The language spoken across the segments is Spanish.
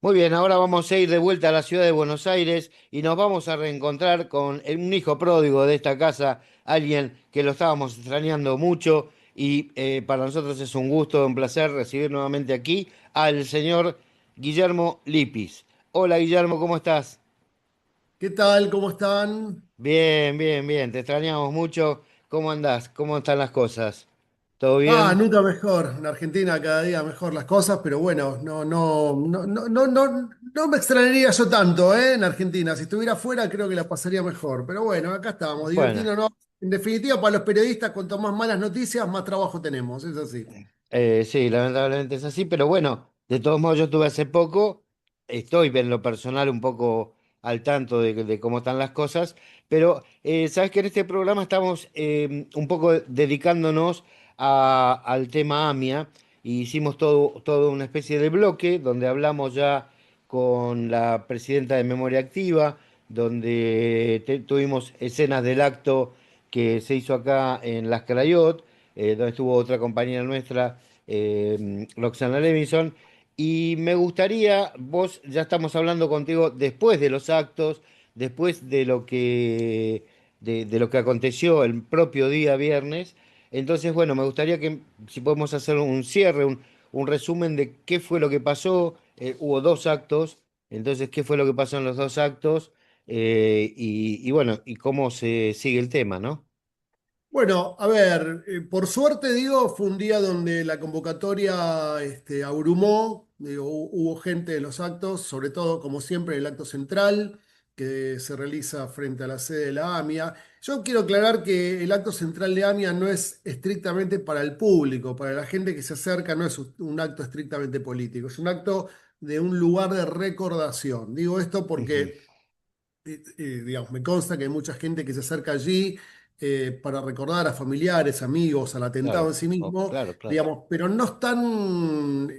Muy bien, ahora vamos a ir de vuelta a la ciudad de Buenos Aires y nos vamos a reencontrar con un hijo pródigo de esta casa, alguien que lo estábamos extrañando mucho y para nosotros es un gusto, un placer recibir nuevamente aquí al señor Guillermo Lipis. Hola Guillermo, ¿cómo estás? ¿Qué tal? ¿Cómo están? Bien, bien, bien, te extrañamos mucho. ¿Cómo andás? ¿Cómo están las cosas? ¿Todo Ah, bien? nunca mejor. En Argentina cada día mejor las cosas, pero bueno, no me extrañaría yo tanto, ¿eh? En Argentina. Si estuviera afuera, creo que la pasaría mejor. Pero bueno, acá estamos, Bueno. divirtiéndonos. En definitiva, para los periodistas, cuanto más malas noticias, más trabajo tenemos. Es así. Sí, lamentablemente es así, pero bueno, de todos modos yo estuve hace poco, estoy en lo personal un poco al tanto de cómo están las cosas, pero sabes que en este programa estamos un poco dedicándonos al tema AMIA y hicimos todo una especie de bloque donde hablamos ya con la presidenta de Memoria Activa, donde tuvimos escenas del acto que se hizo acá en Las Crayot, donde estuvo otra compañera nuestra, Roxana Levinson. Y me gustaría, vos ya estamos hablando contigo después de los actos, después de lo que aconteció el propio día viernes. Entonces, bueno, me gustaría que si podemos hacer un cierre, un resumen de qué fue lo que pasó. Hubo dos actos, entonces, qué fue lo que pasó en los dos actos y bueno, y cómo se sigue el tema, ¿no? Bueno, a ver, por suerte digo, fue un día donde la convocatoria abrumó, digo, hubo gente en los actos, sobre todo, como siempre, en el acto central que se realiza frente a la sede de la AMIA. Yo quiero aclarar que el acto central de AMIA no es estrictamente para el público, para la gente que se acerca, no es un acto estrictamente político, es un acto de un lugar de recordación. Digo esto Ujú. porque digamos, me consta que hay mucha gente que se acerca allí para recordar a familiares, amigos, al atentado Claro, en sí oh, mismo, claro, claro. digamos, pero no están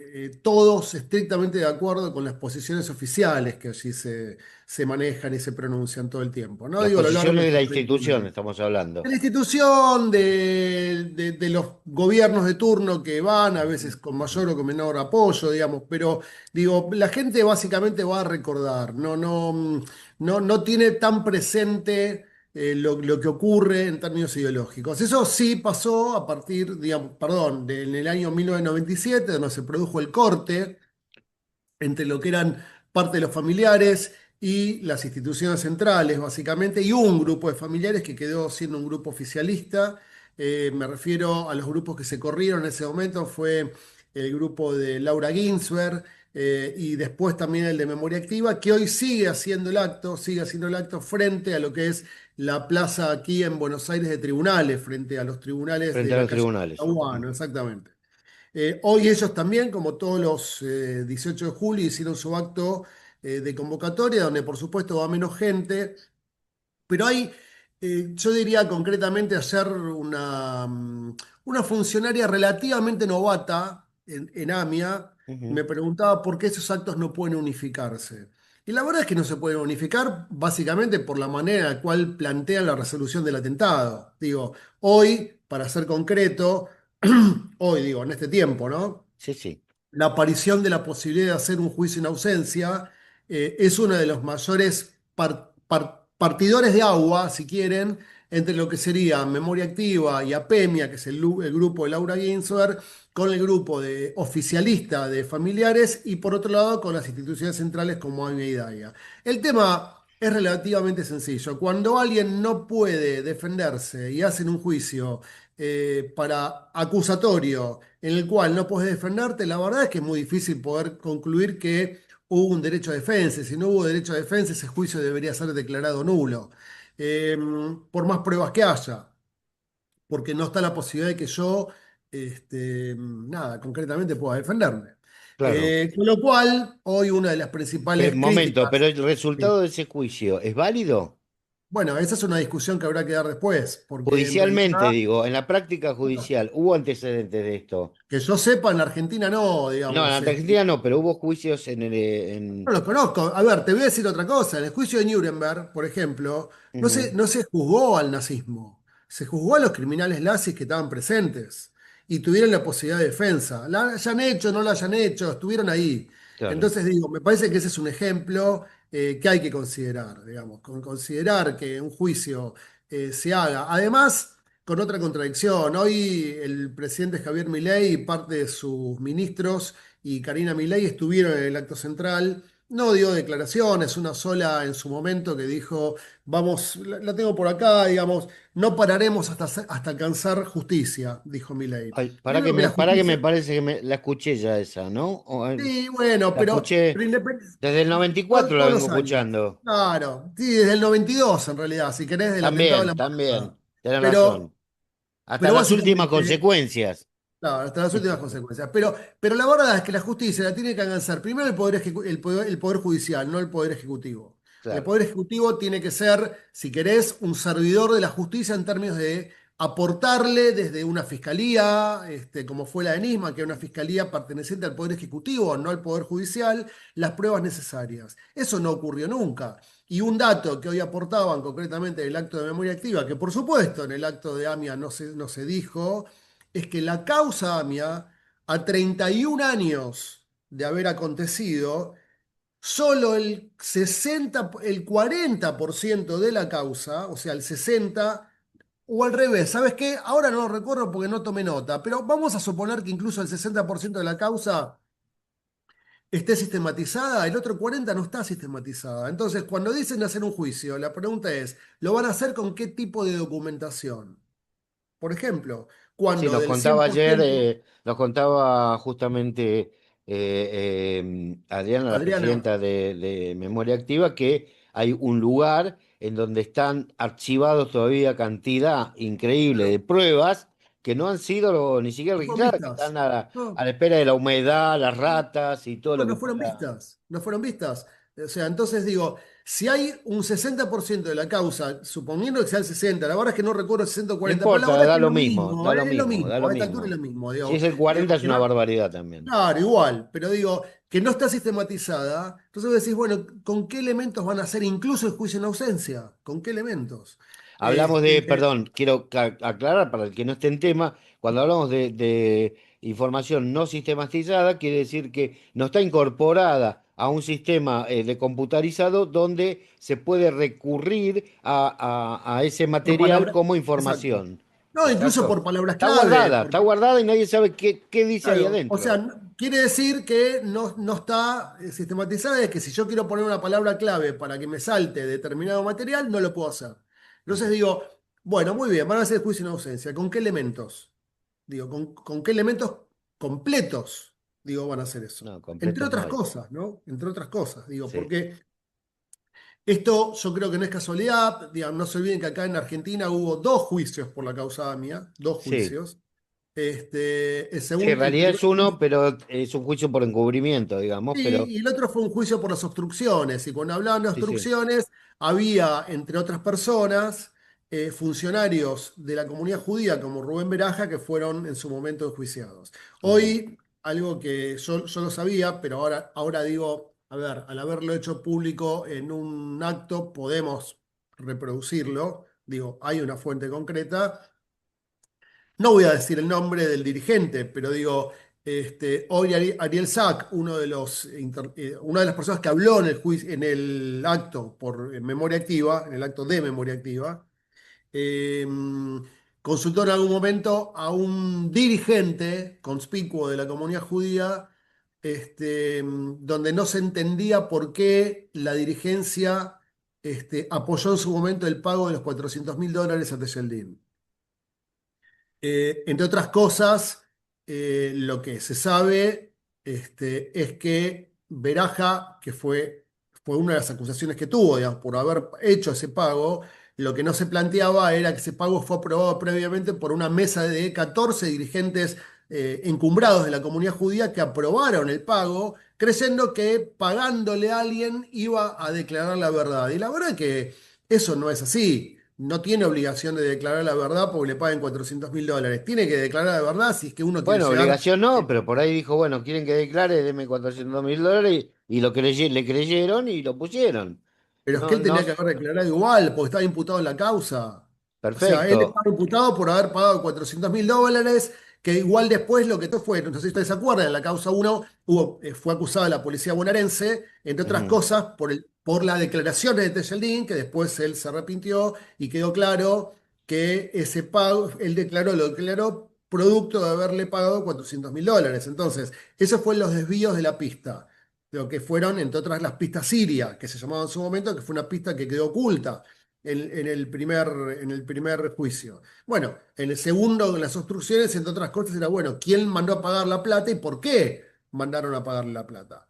todos estrictamente de acuerdo con las posiciones oficiales que allí se manejan y se pronuncian todo el tiempo, ¿no? Las Digo, a lo largo posiciones de de la estos 30 institución años. estamos De hablando. la institución, de los gobiernos de turno que van, a Ujú, veces con ujú. mayor o con menor apoyo, digamos, pero digo, la gente básicamente va a recordar, no tiene tan presente lo que ocurre en términos ideológicos. Eso sí pasó a partir, digamos, perdón, en el año 1997, donde se produjo el corte entre lo que eran parte de los familiares y las instituciones centrales, básicamente, y un grupo de familiares que quedó siendo un grupo oficialista. Me refiero a los grupos que se corrieron en ese momento, fue el grupo de Laura Ginsberg y después también el de Memoria Activa, que hoy sigue haciendo el acto frente a lo que es la plaza aquí en Buenos Aires de tribunales, frente a los tribunales Frente de a la los calle tribunales. Ujú. Aguano, exactamente. Hoy ellos también, como todos los 18 de julio, hicieron su acto de convocatoria, donde por supuesto va menos gente, pero hay, yo diría concretamente, ayer una funcionaria relativamente novata en AMIA Ujú. me preguntaba por qué esos actos no pueden unificarse. Y la verdad es que no se pueden unificar básicamente por la manera en la cual plantean la resolución del atentado. Digo, hoy, para ser concreto, hoy digo, en este tiempo, ¿no? Sí, sí. La aparición de la posibilidad de hacer un juicio en ausencia es uno de los mayores partidores de agua, si quieren, entre lo que sería Memoria Activa y APEMIA, que es el grupo de Laura Ginsberg, con el grupo de oficialista de familiares y por otro lado con las instituciones centrales como AMIA y DAIA. El tema es relativamente sencillo. Cuando alguien no puede defenderse y hacen un juicio para acusatorio en el cual no puedes defenderte, la verdad es que es muy difícil poder concluir que hubo un derecho a defensa. Si no hubo derecho a defensa, ese juicio debería ser declarado nulo, eh, por más pruebas que haya, porque no está la posibilidad de que yo, nada, concretamente pueda defenderme. Claro. Con lo cual, hoy una de las Pero, principales momento, pero críticas. el resultado de ese juicio, ¿es válido? Bueno, esa es una discusión que habrá que dar después, porque en Judicialmente, realidad, digo, en la práctica bueno, judicial, ¿hubo antecedentes de esto? que yo sepa, en la Argentina no, No, en digamos. Argentina no, pero hubo juicios en No los conozco. A ver, te voy a decir otra cosa. En el juicio de Nuremberg, por ejemplo, Ujú. no se juzgó al nazismo, se juzgó a los criminales nazis que estaban presentes y tuvieron la posibilidad de defensa. La hayan hecho, no la hayan hecho, estuvieron ahí. claro. Entonces digo, me parece que ese es un ejemplo que hay que considerar, digamos, considerar que un juicio se haga. Además, con otra contradicción, hoy el presidente Javier Milei y parte de sus ministros y Karina Milei estuvieron en el acto central. No dio declaraciones, una sola en su momento que dijo, vamos, la tengo por acá, digamos, no pararemos hasta alcanzar justicia, dijo Milei. Ay, Primero que la para que me justicia, parece que la escuché ya esa, ¿no? sí, bueno, La pero escuché desde el 94 la todos vengo los años. escuchando. Claro, sí, desde el 92 en realidad, si querés, del atentado de la También, embajada. también, tenés Pero, razón. Hasta pero las últimas básicamente, consecuencias. claro, hasta las últimas consecuencias. Pero la verdad es que la justicia la tiene que alcanzar primero el poder judicial, no el Poder Ejecutivo. El Claro. Poder Ejecutivo tiene que ser, si querés, un servidor de la justicia en términos de aportarle desde una fiscalía, como fue la de Nisma, que es una fiscalía perteneciente al Poder Ejecutivo, no al Poder Judicial, las pruebas necesarias. Eso no ocurrió nunca. Y un dato que hoy aportaban concretamente en el acto de memoria activa, que por supuesto en el acto de AMIA no se dijo, es que la causa AMIA, a 31 años de haber acontecido, solo el 40% de la causa, o sea, el 60%, o al revés, ¿sabes qué? Ahora no lo recuerdo porque no tomé nota, pero vamos a suponer que incluso el 60% de la causa esté sistematizada, el otro 40% no está sistematizada. Entonces, cuando dicen hacer un juicio, la pregunta es, ¿lo van a hacer con qué tipo de documentación? Por ejemplo, Sí, cuando nos del contaba ayer, 100%, nos contaba justamente Adriana, la Adriana, presidenta de Memoria Activa, que hay un lugar en donde están archivados todavía cantidad increíble de claro, pruebas que no han sido ni siquiera no fueron registradas, que vistas. están No, a la espera de la humedad, las ratas y todo no, lo que no fueron pueda. vistas. No fueron vistas. O sea, entonces digo, si hay un 60% de la causa, suponiendo que sea el 60, la verdad es que no recuerdo el 60 o No 40, pero la importa, verdad es da que es lo lo mismo, mismo, da lo es lo mismo, da mismo, lo a esta altura es mismo. lo mismo, Si digo, es el 40 es que una no, barbaridad también. claro, igual, pero digo, que no está sistematizada, entonces vos decís, bueno, ¿con qué elementos van a hacer incluso el juicio en ausencia? ¿Con qué elementos? Hablamos de, Este, perdón, quiero aclarar para el que no esté en tema, cuando hablamos de información no sistematizada, quiere decir que no está incorporada a un sistema de computarizado donde se puede recurrir a ese por material palabra, como exacto. información. No, incluso Exacto. por palabras clave, Está guardada y nadie sabe qué dice ahí claro, o sea, adentro. quiere decir que no está sistematizada, es que si yo quiero poner una palabra clave para que me salte determinado material, no lo puedo hacer. Entonces Ujú. digo, bueno, muy bien, van a hacer juicio en ausencia. ¿Con qué elementos? Digo, ¿con qué elementos completos, digo, van a hacer eso? No, Entre completos no otras hay. cosas, ¿no? Entre otras cosas, digo, Sí, porque esto yo creo que no es casualidad, digamos, no se olviden que acá en Argentina hubo dos juicios por la causa AMIA, dos sí. juicios. Sí, en El realidad primer es uno, juicio, pero es un juicio por encubrimiento, digamos, pero y el otro fue un juicio por las obstrucciones. Y cuando hablaban de sí, sí. obstrucciones, había, entre otras personas, funcionarios de la comunidad judía como Rubén Beraja que fueron en su momento enjuiciados. Ujú. Hoy, algo que yo lo sabía, pero ahora digo, a ver, al haberlo hecho público en un acto, podemos reproducirlo. Digo, hay una fuente concreta. No voy a decir el nombre del dirigente, pero digo, hoy Ariel Sack, una de las personas que habló en el acto por memoria activa, en el acto de memoria activa, eh, consultó en algún momento a un dirigente conspicuo de la comunidad judía, donde no se entendía por qué la dirigencia apoyó en su momento el pago de los $400.000 a Tejeldín. Entre otras cosas, lo que se sabe es que Beraja, que fue una de las acusaciones que tuvo, digamos, por haber hecho ese pago, lo que no se planteaba era que ese pago fue aprobado previamente por una mesa de 14 dirigentes encumbrados de la comunidad judía que aprobaron el pago, creyendo que pagándole a alguien iba a declarar la verdad. Y la verdad es que eso no es así. No tiene obligación de declarar la verdad porque le paguen $400.000. Tiene que declarar la verdad si es que uno quiere Bueno, llegar. obligación no, pero por ahí dijo, bueno, quieren que declare, deme $400.000 y le creyeron y lo pusieron. Pero es que No, él no, tenía que haber declarado igual porque estaba imputado en la causa. O sea, él perfecto. estaba imputado por haber pagado $400.000 que igual después lo que fue, no sé si ustedes se acuerdan, en la causa 1 fue acusada la policía bonaerense, entre otras Ujú. cosas, por las declaraciones de Tejeldín, que después él se arrepintió y quedó claro que ese pago, lo declaró producto de haberle pagado $400.000. Entonces, esos fueron los desvíos de la pista, lo que fueron, entre otras, las pistas Siria, que se llamaba en su momento, que fue una pista que quedó oculta en el primer juicio. Bueno, en el segundo, en las obstrucciones, entre otras cosas, era, bueno, ¿quién mandó a pagar la plata y por qué mandaron a pagarle la plata?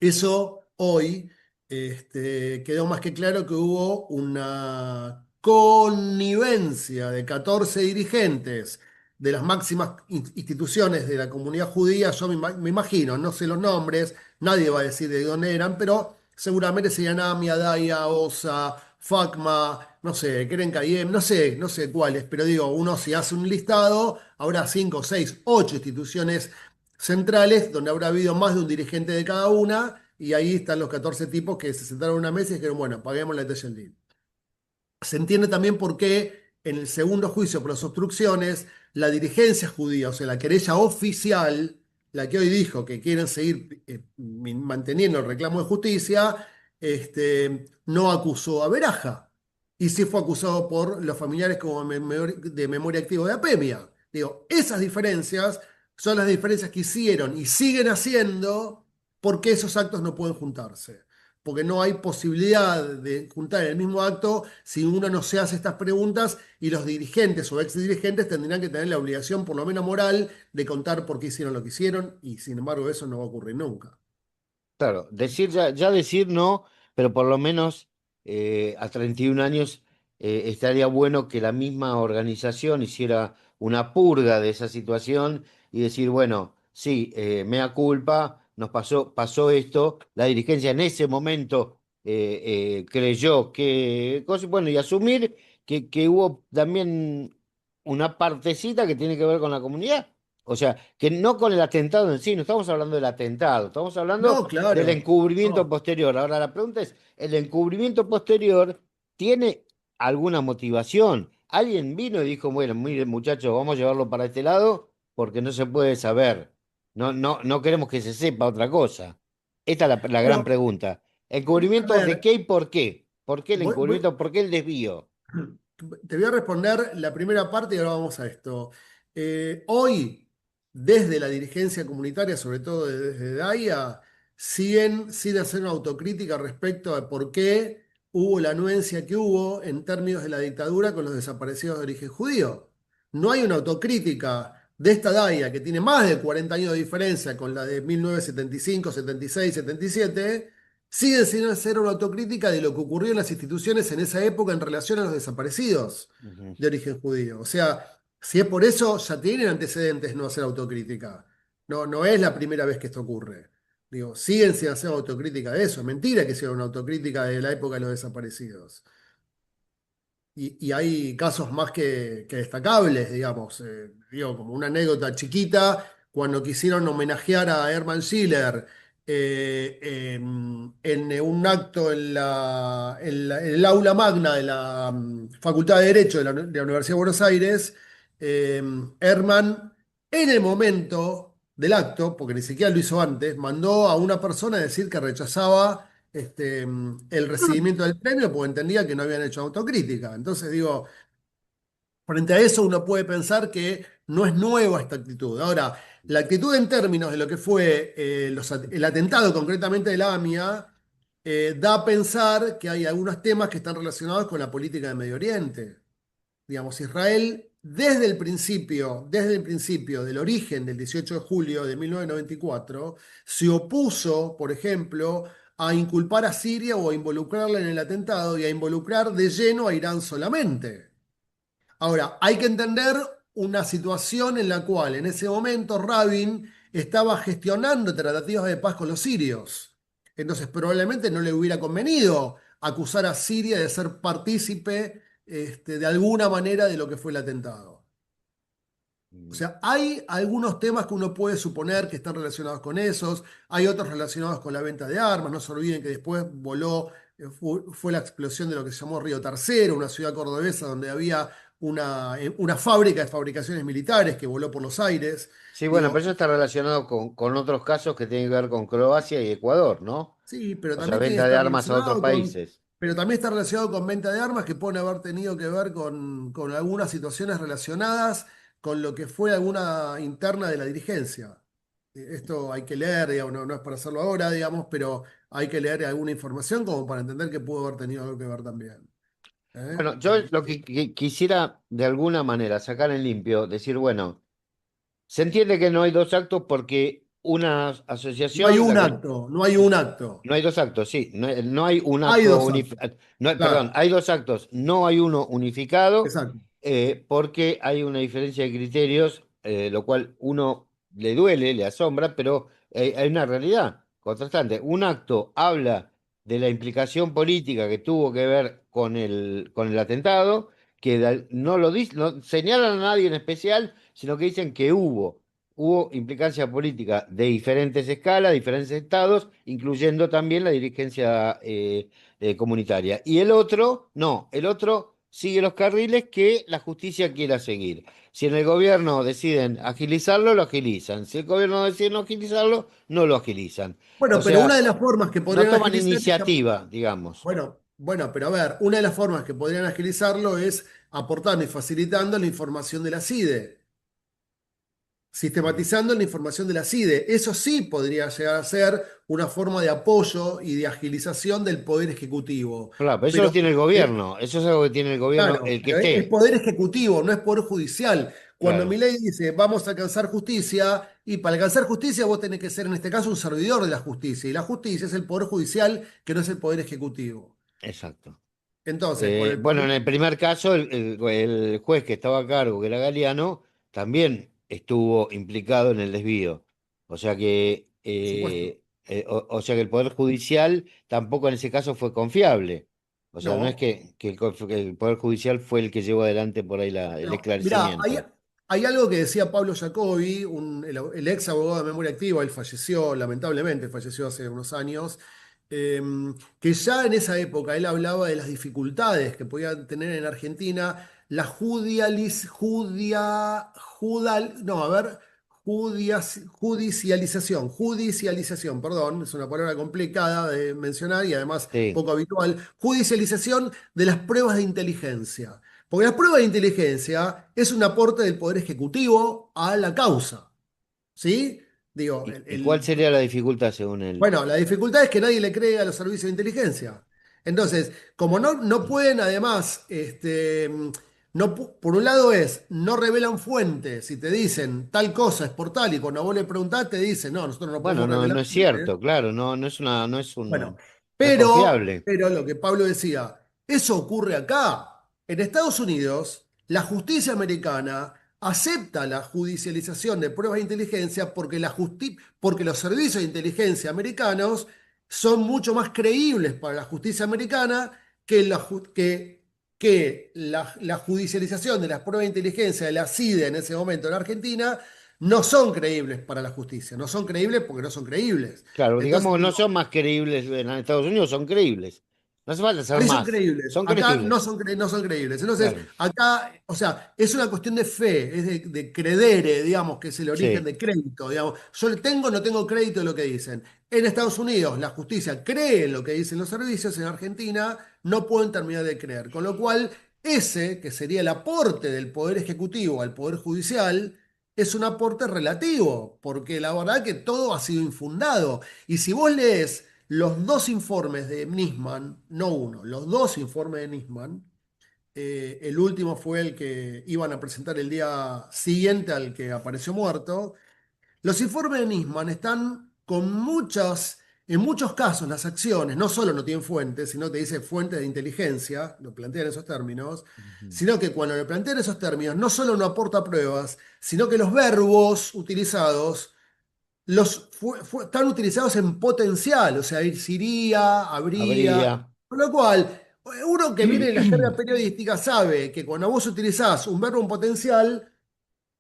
Eso hoy quedó más que claro que hubo una connivencia de 14 dirigentes de las máximas instituciones de la comunidad judía. Yo me imagino, no sé los nombres, nadie va a decir de dónde eran, pero seguramente serían Ami, Adaya, Osa, Fakma, no sé, Keren Kayem, no sé cuáles, pero digo, uno si hace un listado, habrá 5, 6, 8 instituciones centrales, donde habrá habido más de un dirigente de cada una, y ahí están los 14 tipos que se sentaron en una mesa y dijeron, bueno, paguemos la Tejeldín. Se entiende también por qué en el segundo juicio por las obstrucciones, la dirigencia judía, o sea, la querella oficial, la que hoy dijo que quieren seguir manteniendo el reclamo de justicia, no acusó a Beraja. Y sí fue acusado por los familiares como de memoria activa de Apemia. Digo, esas diferencias son las diferencias que hicieron y siguen haciendo porque esos actos no pueden juntarse, porque no hay posibilidad de juntar en el mismo acto si uno no se hace estas preguntas, y los dirigentes o exdirigentes tendrán que tener la obligación, por lo menos moral, de contar por qué hicieron lo que hicieron, y sin embargo eso no va a ocurrir nunca. Claro, decir ya decir no, pero por lo menos a 31 años estaría bueno que la misma organización hiciera una purga de esa situación y decir, bueno, sí, mea culpa, pasó esto, la dirigencia en ese momento creyó bueno, y asumir que hubo también una partecita que tiene que ver con la comunidad. O sea, que no con el atentado en sí, no estamos hablando del atentado, estamos hablando No, del claro. encubrimiento No. posterior. Ahora la pregunta es, ¿el encubrimiento posterior tiene alguna motivación? ¿Alguien vino y dijo, bueno, miren muchachos, vamos a llevarlo para este lado porque no se puede saber? No queremos que se sepa otra cosa. Esta es la gran Bueno, pregunta. a ¿Encubrimiento de ver, qué y por qué? ¿Por qué el voy, encubrimiento? ¿Por qué el desvío? te voy a responder la primera parte y ahora vamos a esto. Hoy, desde la dirigencia comunitaria, sobre todo desde DAIA, siguen sin hacer una autocrítica respecto a por qué hubo la anuencia que hubo en términos de la dictadura con los desaparecidos de origen judío. No hay una autocrítica de esta DAIA, que tiene más de 40 años de diferencia con la de 1975, 76, 77. Siguen sin hacer una autocrítica de lo que ocurrió en las instituciones en esa época en relación a los desaparecidos Ujú. de origen judío. O sea, si es por eso, ya tienen antecedentes no hacer autocrítica. No, no es la primera vez que esto ocurre. Digo, siguen sin hacer autocrítica de eso. Es mentira que sea una autocrítica de la época de los desaparecidos. Y hay casos más que destacables, digamos. Digo, como una anécdota chiquita, cuando quisieron homenajear a Hermann Schiller en un acto en el aula magna de la Facultad de Derecho de la Universidad de Buenos Aires, eh, Hermann, en el momento del acto, porque ni siquiera lo hizo antes, mandó a una persona a decir que rechazaba el recibimiento del premio porque entendía que no habían hecho autocrítica. Entonces digo, frente a eso uno puede pensar que no es nueva esta actitud. Ahora, la actitud en términos de lo que fue el atentado concretamente de la AMIA, da a pensar que hay algunos temas que están relacionados con la política de Medio Oriente. Digamos, Israel desde el principio del origen del 18 de julio de 1994, se opuso, por ejemplo, a inculpar a Siria o a involucrarla en el atentado y a involucrar de lleno a Irán solamente. Ahora, hay que entender una situación en la cual en ese momento Rabin estaba gestionando tratativas de paz con los sirios. Entonces, probablemente no le hubiera convenido acusar a Siria de ser partícipe de alguna manera de lo que fue el atentado. O Mm. sea, hay algunos temas que uno puede suponer que están relacionados con esos, hay otros relacionados con la venta de armas. No se olviden que después fue la explosión de lo que se llamó Río Tercero, una ciudad cordobesa donde había una fábrica de fabricaciones militares que voló por los aires. Sí, bueno, pero Digo, eso está relacionado con otros casos que tienen que ver con Croacia y Ecuador, ¿no? sí, pero O sea, también tiene que venta de estar armas a otros relacionado países. pero también está relacionado con venta de armas que pueden haber tenido que ver con algunas situaciones relacionadas con lo que fue alguna interna de la dirigencia. Esto hay que leer, digamos, no es para hacerlo ahora, digamos, pero hay que leer alguna información como para entender que pudo haber tenido algo que ver también. ¿Eh? Bueno, yo lo que quisiera de alguna manera sacar en limpio, decir, bueno, se entiende que no hay dos actos porque una No hay asociación, un la que acto, no hay un acto. no hay dos actos, sí. No hay un Hay acto dos actos, unificado. Perdón, claro, hay dos actos. No hay uno unificado exacto. porque hay una diferencia de criterios, lo cual uno le duele, le asombra, pero hay una realidad contrastante. Un acto habla de la implicación política que tuvo que ver con el atentado, que no lo dice, no señalan a nadie en especial, sino que dicen que hubo implicancia política de diferentes escalas, diferentes estados, incluyendo también la dirigencia comunitaria. Y el otro, no, el otro sigue los carriles que la justicia quiera seguir. Si en el gobierno deciden agilizarlo, lo agilizan. Si el gobierno decide no agilizarlo, no lo agilizan. O Bueno, pero una sea, de las formas que no podrían toman agilizar es iniciativa, digamos. bueno, pero a ver, una de las formas que podrían agilizarlo es aportando y facilitando la información de la CIDE, sistematizando la información de la CIDE. Eso sí podría llegar a ser una forma de apoyo y de agilización del Poder Ejecutivo. Claro, pero eso lo Pero, tiene el eh, gobierno. Eso es algo que tiene el gobierno, claro, el que pero es esté. Poder Ejecutivo, no es Poder Judicial. Cuando Claro, Milei dice vamos a alcanzar justicia, y para alcanzar justicia vos tenés que ser en este caso un servidor de la justicia, y la justicia es el Poder Judicial que no es el Poder Ejecutivo. exacto. Entonces, con el Bueno, poder. en el primer caso, el juez que estaba a cargo, que era Galeano, también estuvo implicado en el desvío. O sea que, Por supuesto. o sea que el Poder Judicial tampoco en ese caso fue confiable. O sea, no es No, que el Poder Judicial fue el que llevó adelante por ahí el no. Mirá, esclarecimiento. hay algo que decía Pablo Jacobi, el ex abogado de memoria activa, él falleció, lamentablemente falleció hace unos años, eh, que ya en esa época él hablaba de las dificultades que podían tener en Argentina la no, a ver, judicialización, perdón, es una palabra complicada de mencionar y además Sí. poco habitual, judicialización de las pruebas de inteligencia. Porque la prueba de inteligencia es un aporte del Poder Ejecutivo a la causa, ¿sí? Digo, Y cuál sería la dificultad según él? bueno, la dificultad es que nadie le cree a los servicios de inteligencia. Entonces, como no pueden además, por un lado no revelan fuentes, si te dicen tal cosa es por tal y cuando vos le preguntás te dicen, no, nosotros no Bueno, podemos no revelar es fuentes. cierto, claro, Bueno, no es confiable. pero lo que Pablo decía, eso ocurre acá. En Estados Unidos, la justicia americana acepta la judicialización de pruebas de inteligencia porque, porque los servicios de inteligencia americanos son mucho más creíbles para la justicia americana que la judicialización de las pruebas de inteligencia de la CIDE en ese momento en Argentina no son creíbles para la justicia. No son creíbles porque no son creíbles. Claro, Entonces, digamos, no digo, son más creíbles en Estados Unidos, son creíbles. No hace falta ser ahí son más, creíbles, son acá creíbles. no son creíbles. Entonces, Claro, acá, o sea, es una cuestión de fe, es de credere, digamos, que es el origen sí. de crédito, digamos. Yo tengo o no tengo crédito de lo que dicen. En Estados Unidos, la justicia cree en lo que dicen los servicios, en Argentina no pueden terminar de creer. Con lo cual, ese, que sería el aporte del Poder Ejecutivo al Poder Judicial, es un aporte relativo, porque la verdad que todo ha sido infundado. Y si vos lees los dos informes de Nisman, no uno, los dos informes de Nisman, el último fue el que iban a presentar el día siguiente al que apareció muerto. Los informes de Nisman están con en muchos casos las acciones no solo no tienen fuentes, sino te dice fuentes de inteligencia, lo plantean en esos términos, Ujú. sino que cuando lo plantean en esos términos no solo no aporta pruebas, sino que los verbos utilizados están utilizados en potencial, o sea, iría, habría. Habría. Con lo cual, uno que viene de la jerga periodística sabe que cuando vos utilizás un verbo en potencial,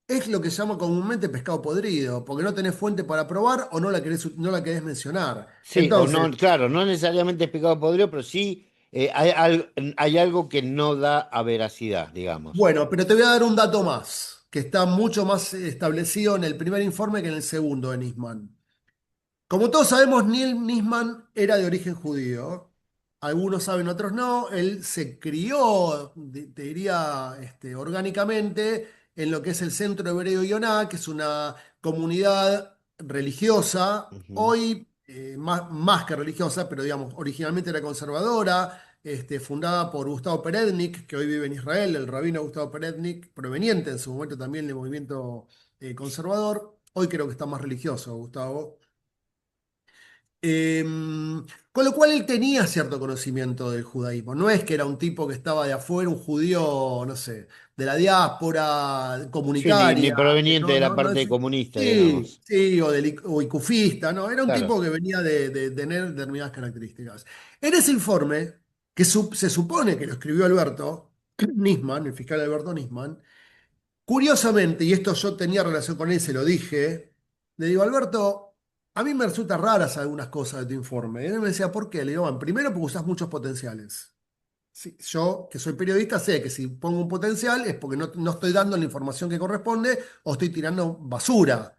es lo que se llama comúnmente pescado podrido, porque no tenés fuente para probar o no la querés mencionar. Sí, o Entonces, no, claro, no necesariamente es pecado podrido, pero sí, hay algo que no da a veracidad, digamos. Bueno, pero te voy a dar un dato más, que está mucho más establecido en el primer informe que en el segundo de Nisman. Como todos sabemos, Neil Nisman era de origen judío. Algunos saben, otros no. Él se crió, te diría, orgánicamente en lo que es el Centro Hebreo Yonah, que es una comunidad religiosa, Ujú. hoy más que religiosa, pero digamos, originalmente era conservadora, fundada por Gustavo Perednik, que hoy vive en Israel, el rabino Gustavo Perednik, proveniente en su momento también del movimiento conservador. Hoy creo que está más religioso, Gustavo. Con lo cual él tenía cierto conocimiento del judaísmo. No es que era un tipo que estaba de afuera, un judío, no sé, de la diáspora Sí, ni comunitaria, que proveniente no, de la no, no parte es. comunista, Sí, digamos. sí, o icufista, ¿no? Era un Claro. tipo que venía de tener determinadas características. En ese informe, que se supone que lo escribió Alberto Nisman, el fiscal Alberto Nisman, curiosamente, y esto yo tenía relación con él, se lo dije, le digo, Alberto, a mí me resultan raras algunas cosas de tu informe. Y él me decía, ¿por qué? Le digo, bueno, primero porque usás muchos potenciales. Sí, yo, que soy periodista, sé que si pongo un potencial es porque no estoy dando la información que corresponde o estoy tirando basura.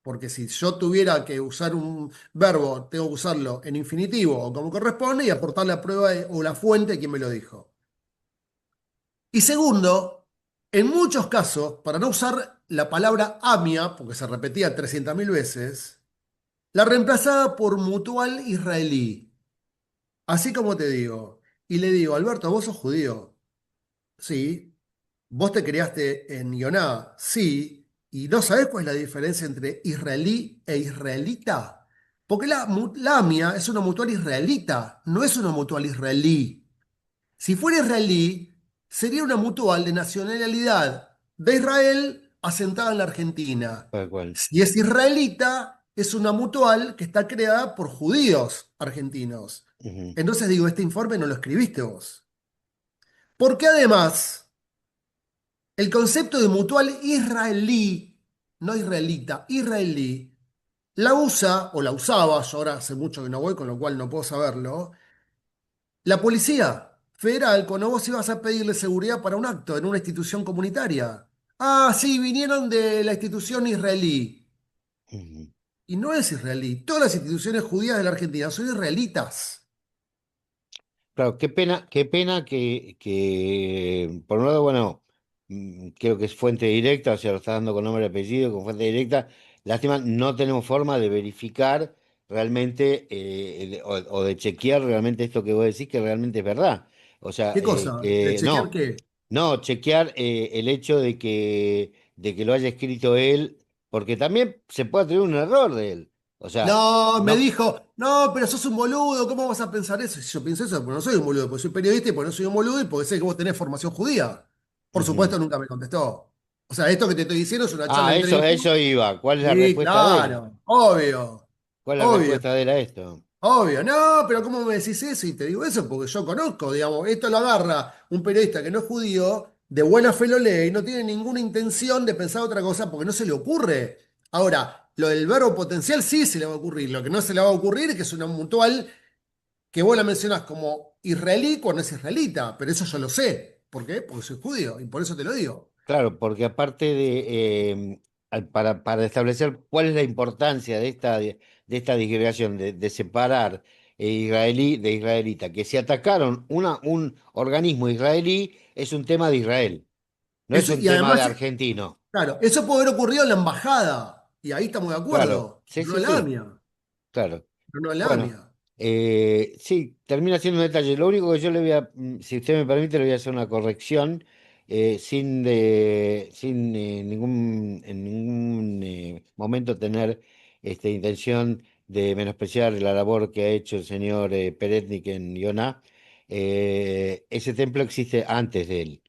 Porque si yo tuviera que usar un verbo, tengo que usarlo en infinitivo o como corresponde y aportar la prueba o la fuente de quien me lo dijo. Y segundo, en muchos casos, para no usar la palabra AMIA, porque se repetía 300.000 veces, la reemplazaba por mutual israelí. Así como te digo. Y le digo, Alberto, vos sos judío. Sí. ¿Vos te criaste en Ioná? Sí. ¿Y no sabés cuál es la diferencia entre israelí e israelita? Porque la AMIA es una mutual israelita, no es una mutual israelí. Si fuera israelí, sería una mutual de nacionalidad de Israel asentada en la Argentina. Tal cual. Si es israelita, es una mutual que está creada por judíos argentinos. Ujú. Entonces digo, este informe no lo escribiste vos. Porque además, el concepto de mutual israelí, no israelita, israelí, la usa o la usaba, yo ahora hace mucho que no voy, con lo cual no puedo saberlo. La policía federal, cuando vos ibas a pedirle seguridad para un acto en una institución comunitaria. Ah, sí, vinieron de la institución israelí. Ujú. Y no es israelí. Todas las instituciones judías de la Argentina son israelitas. Claro, qué pena por un lado, bueno, creo que es fuente directa, o sea, lo está dando con nombre y apellido, con fuente directa. Lástima, no tenemos forma de verificar realmente o de chequear realmente esto que vos decís que realmente es verdad. O sea, ¿Qué cosa? ¿De chequear no, qué? no, chequear el hecho de que lo haya escrito él, porque también se puede tener un error de él. O sea, No, me no. dijo, no, pero sos un boludo, ¿cómo vas a pensar eso? Si yo pienso eso, porque no soy un boludo, porque soy periodista y porque no soy un boludo y porque sé que vos tenés formación judía. Por Ujú. supuesto, nunca me contestó. O sea, esto que te estoy diciendo es una charla Ah, entre ellos. eso iba. ¿Cuál es la Sí, respuesta de él? claro, obvio, ¿Cuál es la obvio. respuesta de él a esto? Obvio, no, pero ¿cómo me decís eso? Y te digo eso porque yo conozco, digamos, esto lo agarra un periodista que no es judío, de buena fe lo lee y no tiene ninguna intención de pensar otra cosa porque no se le ocurre. Ahora, lo del verbo potencial sí se le va a ocurrir, lo que no se le va a ocurrir es que es una mutual que vos la mencionás como israelí cuando es israelita, pero eso yo lo sé. ¿Por qué? Porque soy judío y por eso te lo digo. Claro, porque aparte para establecer cuál es la importancia de esta disgregación, de separar israelí de israelita, que si atacaron un organismo israelí, es un tema de Israel, no es Eso, un y tema de además, argentino. claro, eso puede haber ocurrido en la embajada, y ahí estamos de Claro, acuerdo, sí, pero no sí, en la sí. AMIA, Claro. pero no en la Bueno, AMIA. sí, termina siendo un detalle. Lo único que yo le voy a, si usted me permite, le voy a hacer una corrección sin en ningún momento tener intención de menospreciar la labor que ha hecho el señor Peretnik en Iona. Ese templo existe antes de él.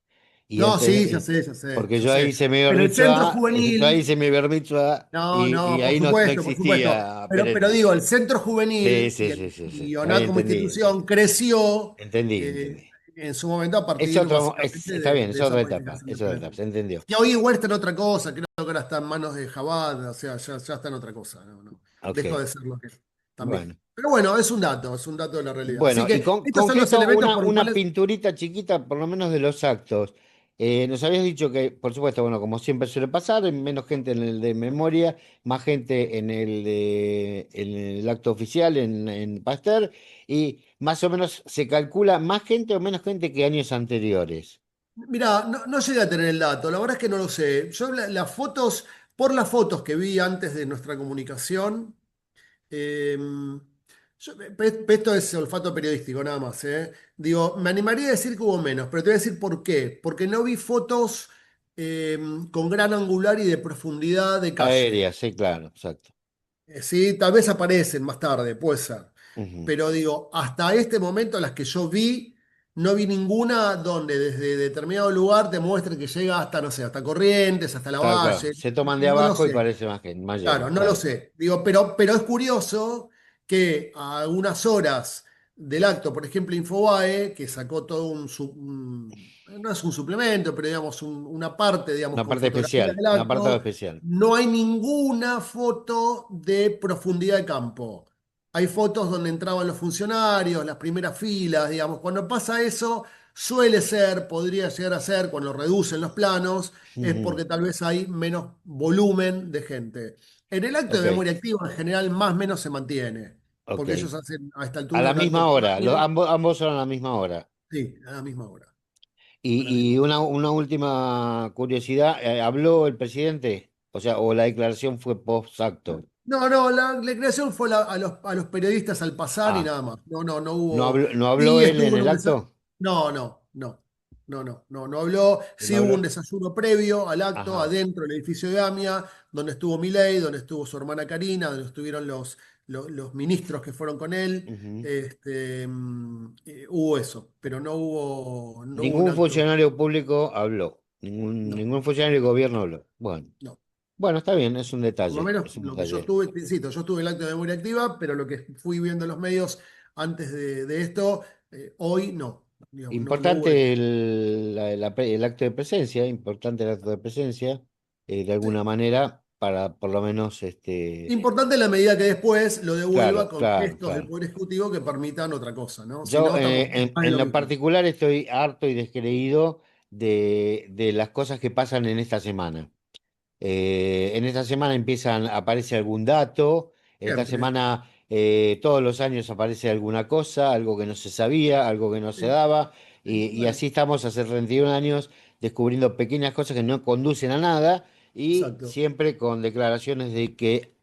Y No, antes, sí, ya sé, ya sé, porque ya yo ahí sé. hice mi bar Pero el centro mitzvah, yo ahí juvenil, hice mi bar mitzvah no, y no, ahí no por supuesto. existía Pero Peretnik. digo, el centro Sí, juvenil sí, sí, sí, sí. y Ahí ONAD como entendí, institución entendí. creció Entendí, entendí. en su momento a Es partir otro, básicamente está bien, de es esa otra etapa, modificación de es otra etapa, Peretz. se entendió. Que hoy igual está en otra cosa, creo que ahora está en manos de Jabad, o sea, ya está en otra cosa. No, no. Ok, Dejó de ser lo que es bueno. también. Pero bueno, es un dato de la realidad. Así Bueno, y que estos con son los gesto, elementos por los una cuales, pinturita chiquita, por lo menos de los actos. Nos habías dicho que, por supuesto, bueno, como siempre suele pasar, hay menos gente en el de memoria, más gente en el acto oficial, en Pasteur, y más o menos se calcula más gente o menos gente que años anteriores. mira, no llegué a tener el dato, la verdad es que no lo sé. Yo las fotos, por las fotos que vi antes de nuestra comunicación, eh, esto es olfato periodístico nada más, ¿eh? Digo, me animaría a decir que hubo menos, pero te voy a decir por qué. Porque no vi fotos eh, con gran angular y de profundidad de calle. Aérea, sí, claro, exacto. Sí, tal vez aparecen más tarde, puede ser. Ujú. Pero digo, hasta este momento las que yo vi, no vi ninguna donde desde determinado lugar te muestre que llega hasta, no sé, hasta Corrientes, hasta la Claro, claro. Valle. Se toman de No lo abajo y sé. parece más, que, más Claro, lleno, no lo claro. sé. Digo, pero es curioso que a unas horas del acto, por ejemplo, Infobae, que sacó todo no es un suplemento, pero digamos una parte, digamos, Una con parte fotografía especial, del un apartado acto, especial. no hay ninguna foto de profundidad de campo. Hay fotos donde entraban los funcionarios, las primeras filas, digamos. Cuando pasa eso, suele ser, podría llegar a ser, cuando reducen los planos, es Ujú. porque tal vez hay menos volumen de gente. En el acto de Ok, memoria activa, en general, más o menos se mantiene, ok. porque ellos hacen a esta A altura la un acto misma por hora, año. ambos son a la misma hora. Sí, a la misma hora. A la Y misma hora. una última curiosidad, ¿habló el presidente? O sea, o la declaración fue post acto. No, no, la creación fue a los periodistas al pasar y Ah, nada más. No hubo. no habló Sí, él estuvo en en el un acto? no habló. ¿No Sí hubo un habló? desayuno previo al acto, Ajá. adentro del edificio de AMIA, donde estuvo Milei, donde estuvo su hermana Karina, donde estuvieron los ministros que fueron con él. Ujú. Hubo eso, pero no hubo un Ningún acto. funcionario público habló. No, Ningún funcionario del gobierno habló. Bueno, no. bueno, está bien, es un Por lo detalle, menos es un lo que yo detalle. estuve, te insisto, yo estuve en el acto de memoria activa, pero lo que fui viendo en los medios antes de esto, hoy no, digamos, no hubo eso. Importante el acto de presencia, importante el acto de presencia, de alguna Sí. manera, para por lo menos, Importante en la medida que después lo devuelva claro, con claro, gestos del claro. Poder Ejecutivo que permitan otra cosa, ¿no? Si Yo no, estamos más de en lo lo mismo. particular estoy harto y descreído de las cosas que pasan en esta semana. En esta semana aparece algún dato, esta Siempre. semana todos los años aparece alguna cosa, algo que no se sabía, algo que no se Sí, daba, sí, y bueno, así estamos hace 31 años descubriendo pequeñas cosas que no conducen a nada y exacto, siempre con declaraciones de que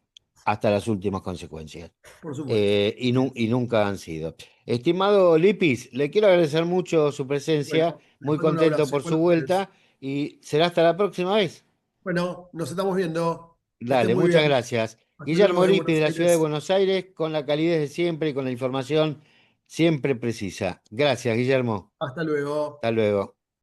hasta las últimas consecuencias. por supuesto. Así Y es. nunca han sido. Estimado Lipis, le quiero agradecer mucho su presencia, Bueno, les muy mando un contento abrazo, por igual su a ustedes. vuelta y será hasta la próxima vez. Bueno, nos estamos viendo. Que estén Dale, muy muchas bien. gracias. Hasta luego Guillermo de Lippi de Buenos la ciudad de Aires. Buenos Aires, con la calidez de siempre y con la información siempre precisa. Gracias, Guillermo. Hasta luego. Hasta luego.